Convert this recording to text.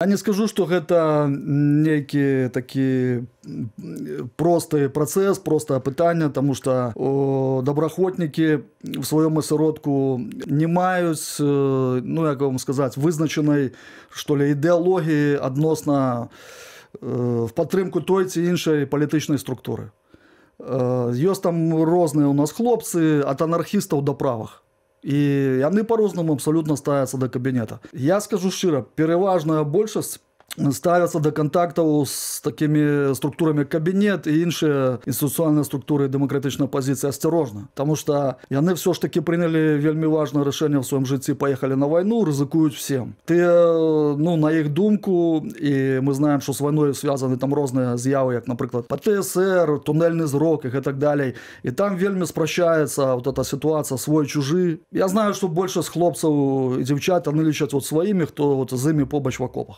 Я не скажу, што гэта нейкі такі просты працэс, простае пытанне, таму што добраахвотнікі в сваём асяродку не маюць, ну як вам сказаць, вызначанай, што ли, ідэалогіі адносна в падтрымку той ці іншай палітычнай структуры. Ёсць там розныя ў нас хлопцы, ад анархістаў да правых. І яны по-рознаму абсалютна ставяцца да кабінета. Я скажу шчыра, пераважная большасць ставяцца да кантактаў з такімі структурамі кабінет і іншыя інстытуцыянальныя структуры дэмакратычнай апазіцыі асцярожна. Таму што яны ўсё ж такі прынялі вельмі важнае рашэнне ў сваім жыцці, паехалі на вайну, рызыкуюць всем. Тыя, ну, на іх думку, і мы знаем, што з вайной звязаны там розныя з'явы, як, напрыклад, ПТСР, туннельны зрок і гэтак далей. І там вельмі спрашчаецца вот эта сітуацыя свой-чужы. Я знаю, што большасць хлопцаў і дзяўчат, яны лічаць вот сваімі, хто вот з імі побач в акопах.